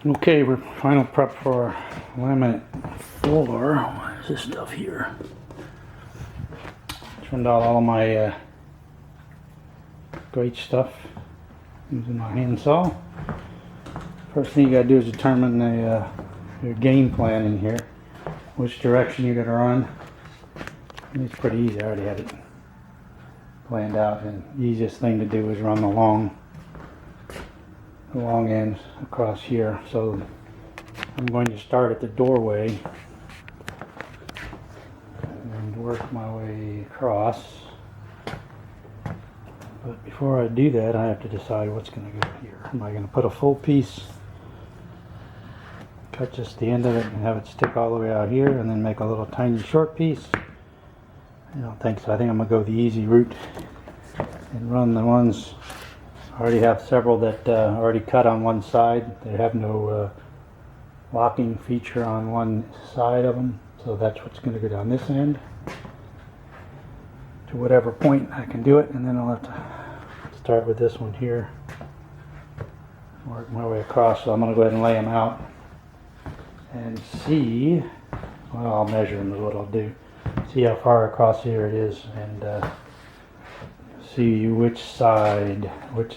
Okay, we're final prep for our laminate floor. What is this stuff here? Trimmed out all of my grate stuff using my handsaw. First thing you gotta do is determine your game plan in here, which direction you're gonna run. And it's pretty easy. I already had it planned out, and the easiest thing to do is run the long ends across here. So I'm going to start at the doorway and work my way across. But before I do that, I have to decide what's going to go here. Am I going to put a full piece, cut just the end of it and have it stick all the way out here, and then make a little tiny short piece? I don't think so. I think I'm going to go the easy route and run the ones. I already have several that already cut on one side. They have no locking feature on one side of them, so that's what's going to go down this end to whatever point I can do it, and then I'll have to start with this one here, work my way across. So I'm going to go ahead and lay them out and see. Well, I'll measure them is what I'll do. See how far across here it is, and see which side,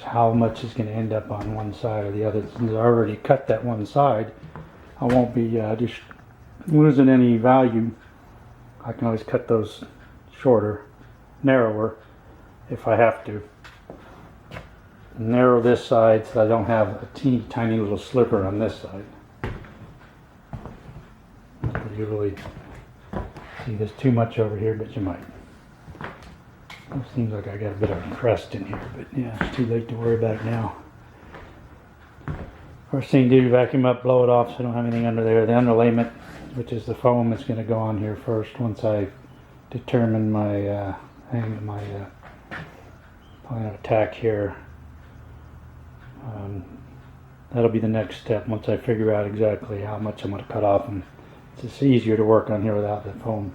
how much is going to end up on one side or the other. Since I already cut that one side, I won't be just losing any value. I can always cut those shorter, narrower, if I have to. Narrow this side so I don't have a teeny tiny little sliver on this side. You really see there's too much over here, but you might. It seems like I got a bit of a crust in here, but yeah, it's too late to worry about it now. First thing to do, vacuum up, blow it off so I don't have anything under there. The underlayment, which is the foam, is going to go on here first once I determine my plan of attack here. That'll be the next step once I figure out exactly how much I'm going to cut off, and it's just easier to work on here without the foam.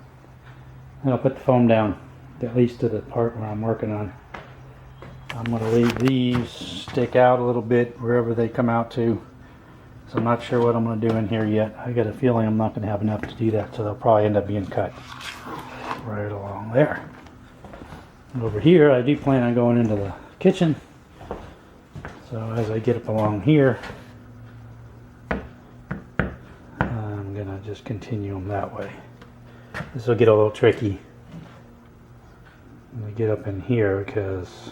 And I'll put the foam down, at least to the part where I'm working on. I'm going to leave these stick out a little bit wherever they come out to, so I'm not sure what I'm going to do in here yet. I got a feeling I'm not going to have enough to do that, so they'll probably end up being cut right along there. And over here I do plan on going into the kitchen, so as I get up along here I'm going to just continue them that way. This will get a little tricky when we get up in here, because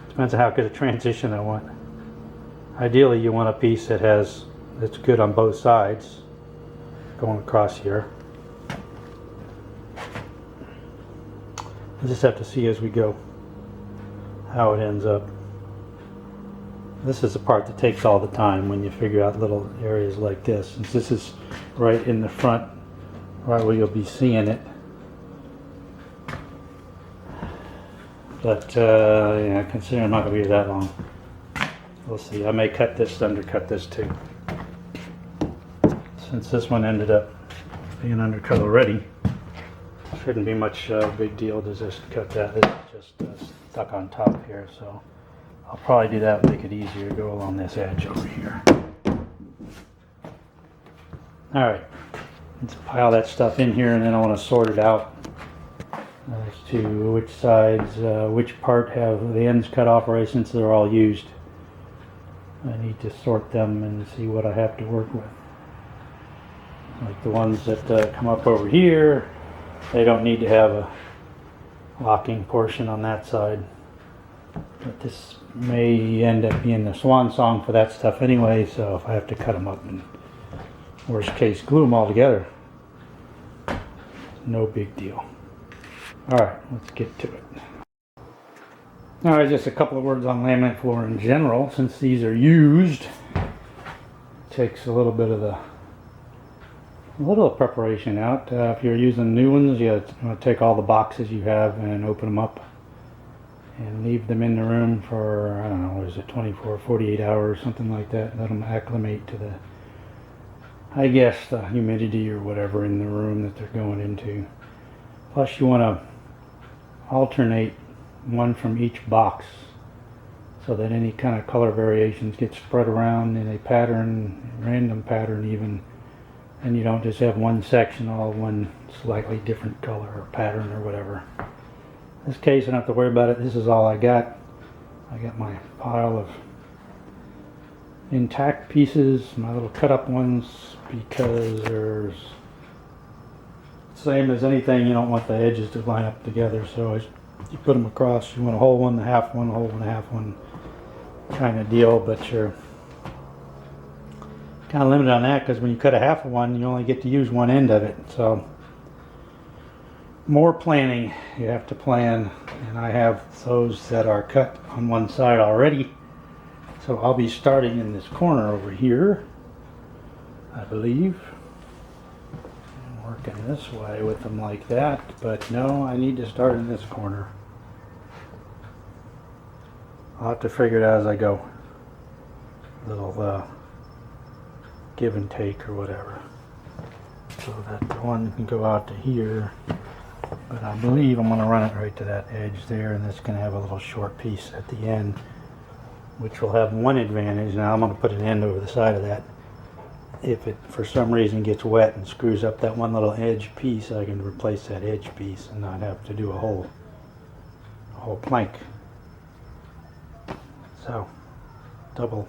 depends on how good a transition I want. Ideally you want a piece that's good on both sides going across here. We'll just have to see as we go how it ends up. This is the part that takes all the time when you figure out little areas like this. Since this is right in the front, right where you'll be seeing it. But yeah, considering I'm not going to be that long, we'll see. I may cut this, undercut this too. Since this one ended up being undercut already, shouldn't be much big deal to just cut that. This is just stuck on top here, so I'll probably do that, make it easier to go along this edge over here. Alright, let's pile that stuff in here, and then I want to sort it out as to which sides, which part have the ends cut off right, since they're all used. I need to sort them and see what I have to work with. Like the ones that come up over here, they don't need to have a locking portion on that side. But this may end up being the swan song for that stuff anyway, so if I have to cut them up and worst case glue them all together, no big deal. Alright, let's get to it. Alright, just a couple of words on laminate floor in general. Since these are used, it takes a little bit of preparation out. If you're using new ones, you want to take all the boxes you have and open them up and leave them in the room for, I don't know, what is it, 24, 48 hours, something like that. Let them acclimate to the, I guess, the humidity or whatever in the room that they're going into. Plus you want to alternate one from each box. so that any kind of color variations get spread around in a pattern, random pattern even, and you don't just have one section all one slightly different color or pattern or whatever. In this case I don't have to worry about it. This is all I got. I got my pile of intact pieces, my little cut up ones, because there's same as anything, you don't want the edges to line up together, so as you put them across, you want a whole one, a half one, a whole one, a half one kind of deal, but you're kind of limited on that because when you cut a half of one, you only get to use one end of it. So more planning, you have to plan, and I have those that are cut on one side already, so I'll be starting in this corner over here, I believe, and working this way with them like that. But no, I need to start in this corner. I'll have to figure it out as I go. Little give and take or whatever, so that the one can go out to here. But I believe I'm going to run it right to that edge there, and it's going to have a little short piece at the end, which will have one advantage. Now I'm going to put an end over the side of that. If it for some reason gets wet and screws up that one little edge piece, I can replace that edge piece and not have to do a whole plank. So double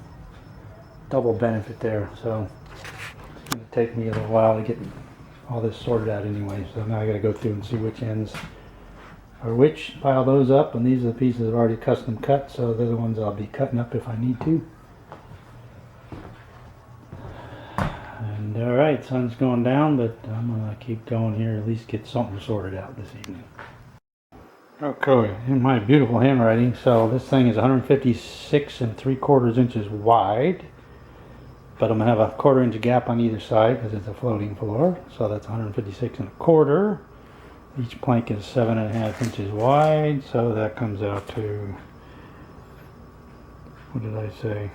benefit there. So it's going to take me a little while to get all this sorted out anyway. So now I got to go through and see which ends are which, pile those up, and these are the pieces I've already custom cut, so they're the ones I'll be cutting up if I need to. And alright, sun's going down, but I'm going to keep going here, at least get something sorted out this evening. Okay, in my beautiful handwriting, so this thing is 156 3/4 inches wide, but I'm going to have a 1/4 inch gap on either side because it's a floating floor, so that's 156 1/4. Each plank is 7.5 inches wide, so that comes out to, what did I say?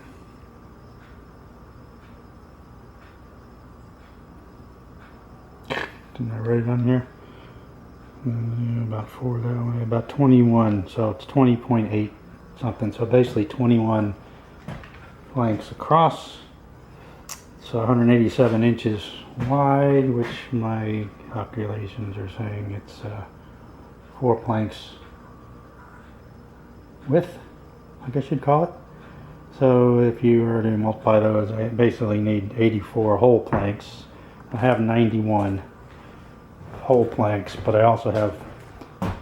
Didn't I write it on here? About 4 that way, about 21, so it's 20.8 something, so basically 21 planks across, so 187 inches wide, which my calculations are saying it's 4 planks width, I guess you'd call it. So if you were to multiply those, I basically need 84 whole planks. I have 91 whole planks, but I also have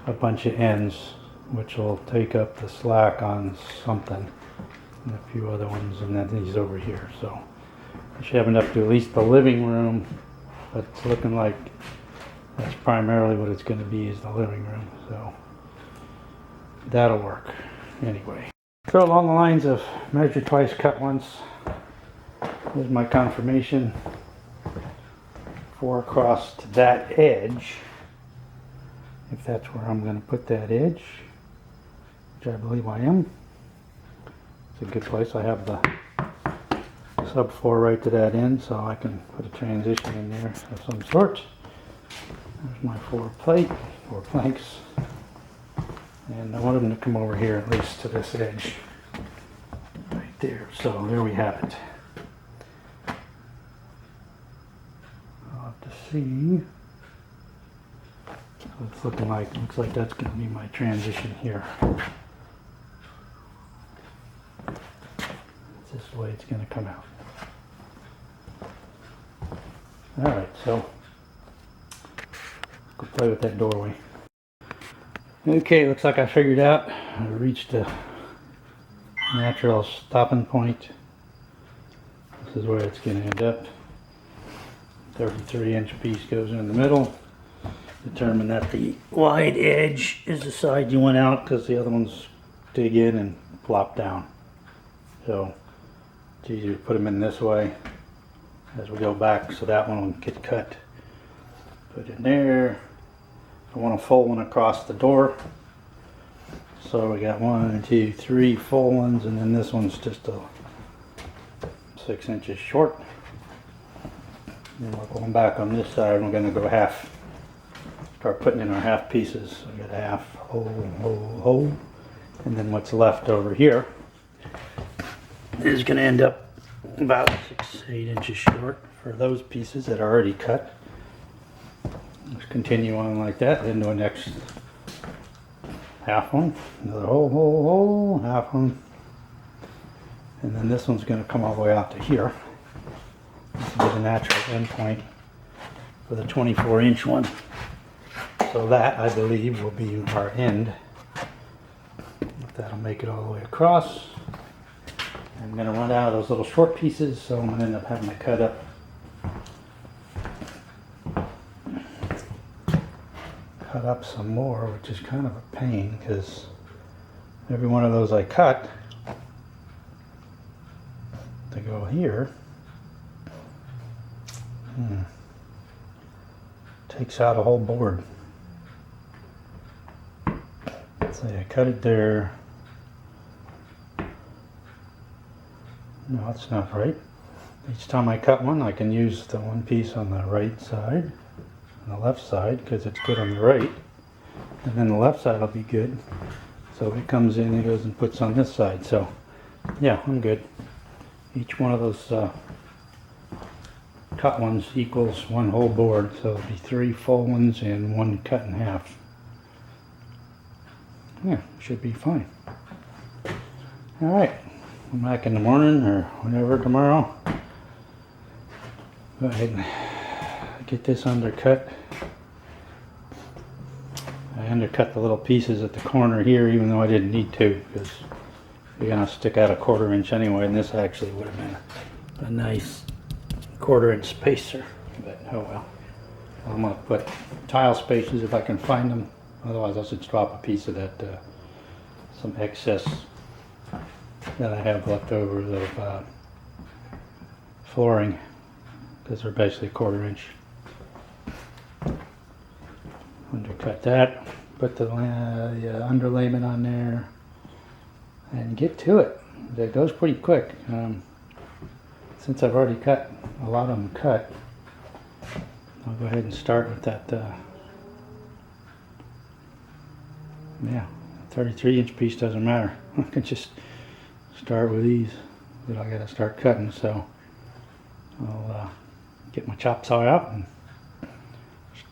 a bunch of ends which will take up the slack on something, and a few other ones, and then these over here. So I should have enough to at least the living room, but it's looking like that's primarily what it's going to be, is the living room, so that'll work anyway. So along the lines of measure twice, cut once, here's my confirmation. 4 across to that edge, if that's where I'm going to put that edge, which I believe I am. It's a good place. I have the subfloor right to that end, so I can put a transition in there of some sort. There's my 4 planks, and I want them to come over here at least to this edge right there. So there we have it. See, so it's looks like that's going to be my transition here. It's this way it's going to come out. Alright, so go play with that doorway. Okay, looks like I figured out I reached a natural stopping point. This is where it's going to end up. 33-inch piece goes in the middle. Determine that the wide edge is the side you want out, because the other ones dig in and flop down. So it's easier to put them in this way as we go back, so that one will get cut. Put in there. I want a full one across the door. So we got 1, 2, 3 full ones, and then this one's just a 6 inches short. And we're going back on this side, we're going to go half, start putting in our half pieces. So we got a half hole, and then what's left over here is going to end up about 6-8 inches short for those pieces that are already cut. Let's continue on like that, then do a next half one, another hole, half one, and then this one's going to come all the way out to here. This will be the natural end point for the 24-inch one. So that, I believe, will be our end. That'll make it all the way across. I'm going to run out of those little short pieces, so I'm going to end up having to cut up some more, which is kind of a pain because every one of those I cut to go here takes out a whole board. So I cut it there. No, that's not right. Each time I cut one, I can use the one piece on the right side and the left side because it's good on the right, and then the left side will be good. So it comes in and goes and puts on this side. So yeah, I'm good. Each one of those cut ones equals one whole board, so it'll be 3 full ones and 1 cut in half. Yeah, should be fine. Alright, I'm back in the morning or whenever tomorrow. Go ahead and get this undercut. I undercut the little pieces at the corner here, even though I didn't need to, because you're going to stick out a 1/4 inch anyway, and this actually would have been a nice 1/4 inch spacer, but oh well. I'm going to put tile spacers if I can find them. Otherwise, I'll just drop a piece of that, some excess that I have left over of flooring, because they're basically 1/4 inch. Undercut that, put the underlayment on there, and get to it. It goes pretty quick. Since I've already cut a lot of them cut, I'll go ahead and start with that. Yeah, 33-inch piece doesn't matter. I can just start with these, but I gotta start cutting. So I'll get my chop saw out and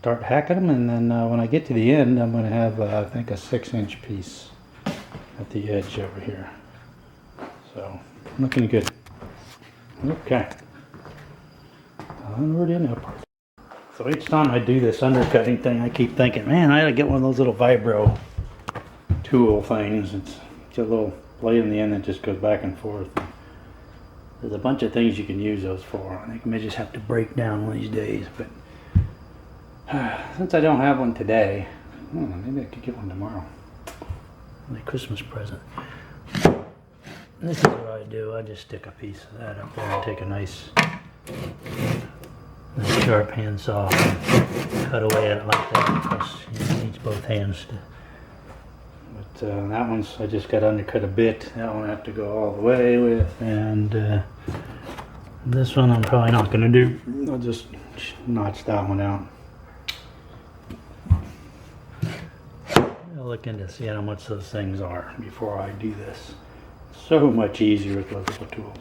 start hacking them, and then when I get to the end, I'm gonna have I think a 6-inch piece at the edge over here. So looking good. Okay, onward and upward. So each time I do this undercutting thing, I keep thinking, man, I gotta get one of those little vibro tool things. It's a little blade in the end that just goes back and forth. There's a bunch of things you can use those for. I think I may just have to break down one of these days, but since I don't have one today, maybe I could get one tomorrow. My Christmas present. This is what I do. I just stick a piece of that up there and take a nice sharp handsaw and cut away at it like that, because it needs both hands to. But that one's, I just got to undercut a bit. That one I have to go all the way with, and this one I'm probably not going to do. I'll just notch that one out. I'll look into seeing how much those things are before I do this. So much easier with those little tools.